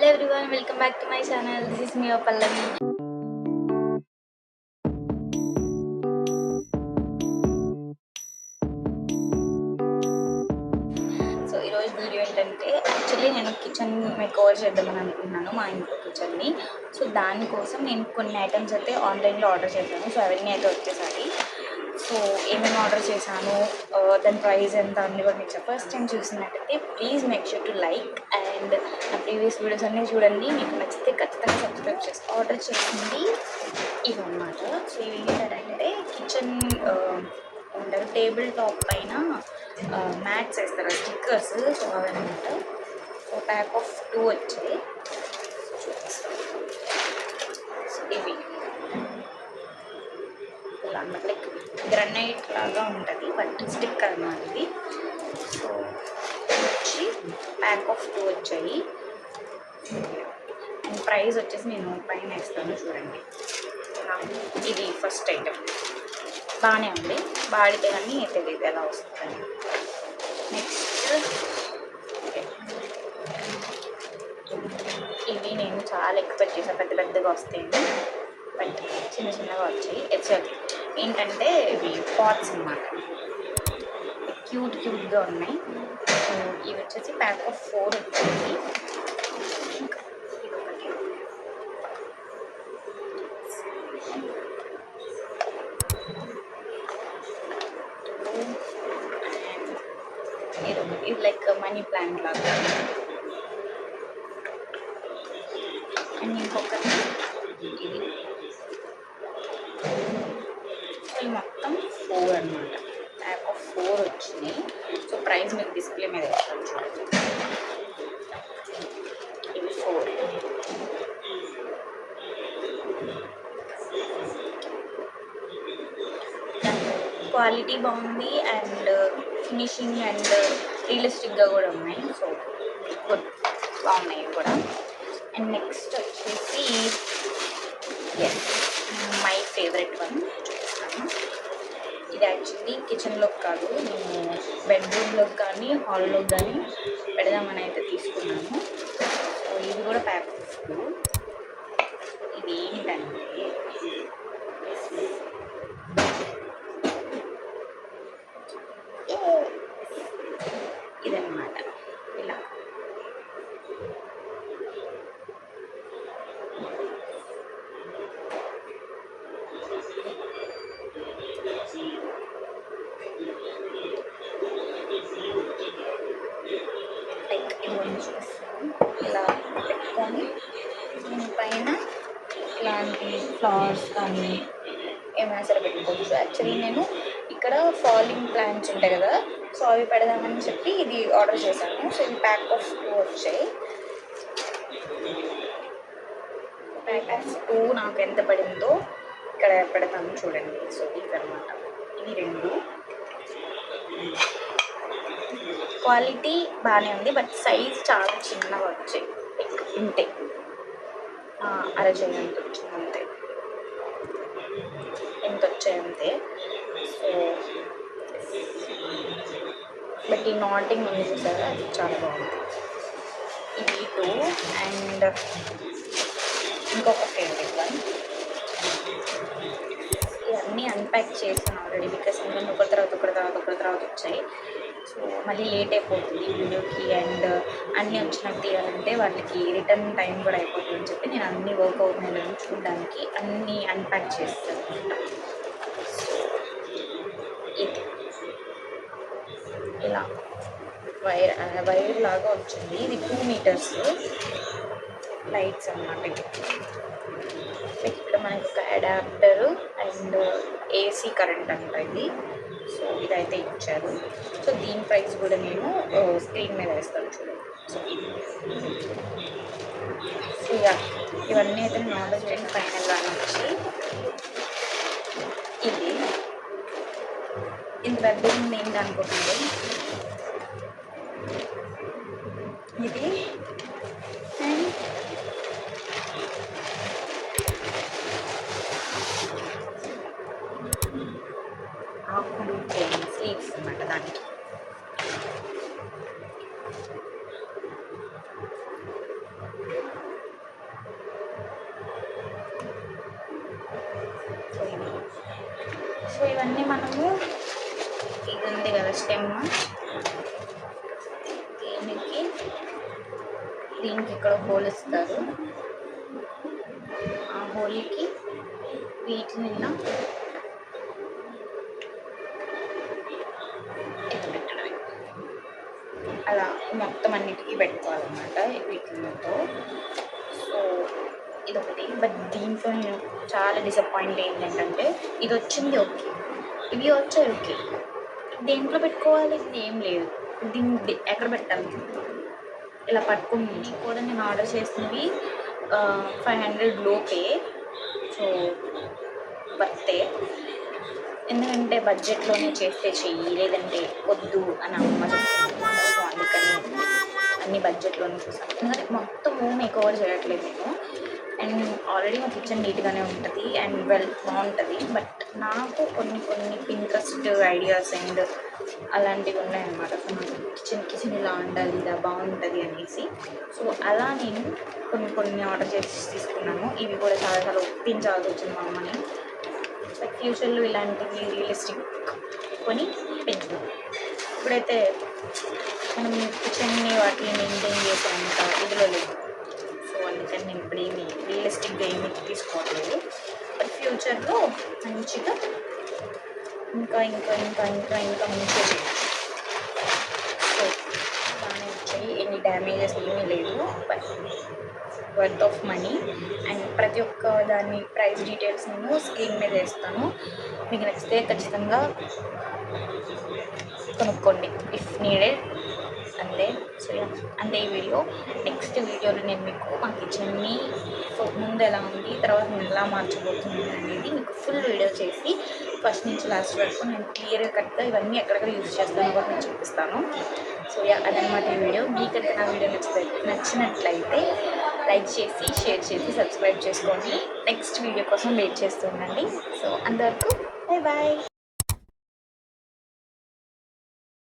Hello everyone, welcome back to my channel. This is me, Pallavi. So ఈరోజు video ఏంటంటే actually నేను kitchen make over చేద్దామని అనుకుంటున్నాను మా ఇంట్లో కిచెన్ని. సో దానికోసం నేను కొన్ని ఐటమ్స్ అయితే ఆన్లైన్లో ఆర్డర్ చేశాను. సో అవన్నీ అయితే వచ్చేసాయి. సో ఏమేమి ఆర్డర్ చేశాను, దాని ప్రైస్ ఎంత అన్ని కూడా మీకు ఫస్ట్ టైం చూసినట్టయితే please make sure to like and నా ప్రీవియస్ వీడియోస్ అన్నీ చూడండి. మీకు నచ్చితే ఖచ్చితంగా సబ్స్క్రైబ్ చేసి ఆర్డర్ చేసింది ఇవన్నమాట. సో ఇవి ఏంటంటే కిచెన్ ఉంటారు టేబుల్ టాప్ పైన మ్యాట్స్ వేస్తారు స్టిక్కర్స్. సో అవన్నమాట. సో ప్యాక్ ఆఫ్ 2 వచ్చాయి. ఇవి ఇలా అన్నమాట, లైక్ గ్రనైట్ లాగా ఉంటుంది బట్ స్టిక్కర్ అన్నమాట ఇది. సో వచ్చి ప్యాక్ ఆఫ్ 2 వచ్చాయి అండ్ ప్రైస్ వచ్చేసి నేను పైన వేస్తాను చూడండి. ఇది ఫస్ట్ ఐటమ్ బాగానే ఉంది, వాడితే కానీ తెలియదు ఎలా వస్తుందని. నెక్స్ట్ ఇవి నేను చాలా ఎక్స్పెక్ట్ చేసాను పెద్ద పెద్దగా వస్తాయని, బట్ చిన్న చిన్నగా వచ్చాయి. ఎక్సాక్ట్లీ ఏంటంటే ఇవి పాట్స్ అన్నమాట, క్యూట్గా ఉన్నాయి. సో ఇవి వచ్చేసి ప్యాక్ ఆఫ్ 4 వచ్చేసి. ఇది లైక్ మనీ ప్లాంట్ లాగా. అండ్ ఇంకొకటి ఇది. సో ఇది మొత్తం 4 అన్నమాట, ప్యాక్ ఆఫ్ 4 వచ్చినాయి. సో ప్రైస్ మీకు డిస్ప్లే మీద వేస్తాను చూడండి. ఇవి 4. క్వాలిటీ బాగుంది అండ్ ఫినిషింగ్ అండ్ రియలిస్టిక్గా కూడా ఉన్నాయి. సో గుడ్, బాగున్నాయి కూడా. అండ్ నెక్స్ట్ వచ్చేసి మై ఫేవరెట్ వన్ చూపిస్తాను. ఇది యాక్చువల్లీ కిచెన్లోకి కాదు, నేను బెడ్రూమ్లోకి కానీ హాల్లోకి కానీ పెడదామని అయితే తీసుకున్నాను. సో ఇది కూడా ప్యాక్ ఆఫ్ 2. ఇది ఏంటంటే ఇదన్నమాట. ఇలా లైక్ ఇవన్నీ చూస్తాను. ఇలా పెట్టుకొని దీనిపైన ఇలాంటి ఫ్లవర్స్ కానీ ఏమైనా సరే పెట్టుకోవచ్చు. యాక్చువల్లీ నేను ఇక్కడ ఫాలింగ్ ప్లాంట్స్ ఉంటాయి కదా, సో అవి పెడదామని చెప్పి ఇది ఆర్డర్ చేశాను. సో ఇది ప్యాక్ ఆఫ్ 2 వచ్చాయి. ప్యాక్ ఆఫ్ 2 నాకు ఎంత పడిందో ఇక్కడ పెడతాను చూడండి. సో ఇవన్నమాట, ఇవి 2. క్వాలిటీ బాగానే ఉంది బట్ సైజ్ చాలా చిన్నగా వచ్చాయి, ఇంతే అరచేయి ఎంత వచ్చింది అంతే, ఎంత వచ్చాయి అంతే. సో బట్ ఈ నాటింగ్ ఉంది చూసారా, అది చాలా బాగుంది. ఇది 2 అండ్ ఇంకొక ఫేవరెట్ వన్. ఇవన్నీ అన్ప్యాక్ చేసాను ఆల్రెడీ, బికాస్ ఎందుకంటే ఒకరి తర్వాత వచ్చాయి. సో మళ్ళీ లేట్ అయిపోతుంది వీడియోకి అండ్ అన్నీ వచ్చినట్టు తీయాలంటే వాళ్ళకి రిటర్న్ టైం కూడా అయిపోతుంది అని చెప్పి నేను అన్నీ వర్క్ అవుతున్నాయి చూడడానికి అన్నీ అన్ప్యాక్ చేస్తాను అనమాట. ఇది ఇలా వైర్ లాగా వచ్చింది. ఇది 2 మీటర్స్ లైట్స్ అన్నమాట. ఇక్కడ మనకి ఒక అడాప్టర్ అండ్ ఏసీ కరెంట్ అంట ఇది. సో ఇదైతే ఇచ్చారు. సో దీని ప్రైస్ కూడా నేను స్క్రీన్ మీద వేస్తాను చూడండి. సో ఇవన్నీ అయితే నేను ఆర్డర్ చేయడం ఫైనల్గా వచ్చి ఇది బెడ్రూమ్ ఏంటి అనుకుంటుంది. ఇది అండ్ ఆకులు స్లీవ్స్ అన్నమాట దానికి. సో ఇవన్నీ మనము ఇది ఉంది కదా స్టెమ్, దీనికి ఇక్కడ హోల్ ఇస్తారు. ఆ హోల్కి వీటిని ఇలా పెట్టడమే, అలా మొత్తం అన్నిటికీ పెట్టుకోవాలన్నమాట వీటితో. సో ఇదొకటి. బట్ దీంట్లో నేను చాలా డిసప్పాయింట్ ఏంటంటే ఇది వచ్చింది ఓకే, ఇవి వచ్చాయి ఓకే, దేంట్లో పెట్టుకోవాలి ఏం లేదు. దీన్ని ఎక్కడ పెట్టాలి? ఇలా పట్టుకుని కూడా నేను ఆర్డర్ చేసినవి 500 లోపే. సో వర్తే, ఎందుకంటే బడ్జెట్లోనే చేస్తే చెయ్యి, లేదంటే వద్దు అని అమ్మ చెప్తాను. సో అందుకని అన్ని బడ్జెట్లోనే చూసాను. ఎందుకంటే మొత్తం మేక్ ఓవర్ చేయట్లేదు నేను. అండ్ ఆల్రెడీ మా కిచెన్ నీట్గానే ఉంటుంది అండ్ బాగుంటుంది. బట్ నాకు కొన్ని పింట్రెస్ట్ ఐడియాస్ అండ్ అలాంటివి ఉన్నాయన్నమాట. సో నాకు కిచెన్ ఇలా ఉండాలి, ఇలా బాగుంటుంది అనేసి. సో అలా నేను కొన్ని ఆర్డర్ చేసి తీసుకున్నాను. ఇవి కూడా చాలా ఒప్పించాల్సి వచ్చింది మా అమ్మని. బట్ ఫ్యూచర్లో ఇలాంటివి రియలిస్టిక్ కొని పెంచుతాం. ఇప్పుడైతే మనం కిచెన్ని వాటిని మెయింటైన్ చేసేంత ఇదిలో లేదు. సో అందుకని నేను ఇప్పుడు ఏమి రియలిస్టిక్గా ఏమి తీసుకోవట్లేదు. బట్ ఫ్యూచర్లో మంచిగా ఇంకా మంచిగా సో బాగానే వచ్చాయి. ఎన్ని డ్యామేజెస్ ఏమీ లేదు. But worth of money. And ప్రతి ఒక్క దాని ప్రైస్ డీటెయిల్స్ నేను స్క్రీన్ మీద వేస్తాను. మీకు నచ్చితే ఖచ్చితంగా కొనుక్కోండి ఇఫ్ నీడెడ్. అంతే. సో అంతే ఈ వీడియో. నెక్స్ట్ వీడియోలో నేను మీకు మా కిచెన్ని ముందు ఎలా ఉంది, తర్వాత నేను ఎలా మార్చబోతున్నాను అనేది మీకు ఫుల్ వీడియో చేసి ఫస్ట్ నుంచి లాస్ట్ వరకు నేను క్లియర్గా కట్గా ఇవన్నీ ఎక్కడెక్కడ యూజ్ చేస్తానో కూడా నేను చూపిస్తాను. సో అదనమాట ఈ వీడియో. మీకు కనుక నా వీడియో నచ్చినట్లయితే లైక్ చేసి, షేర్ చేసి, సబ్స్క్రైబ్ చేసుకోండి. నెక్స్ట్ వీడియో కోసం వెయిట్ చేస్తూ ఉండండి. సో అందరికీ బాయ్.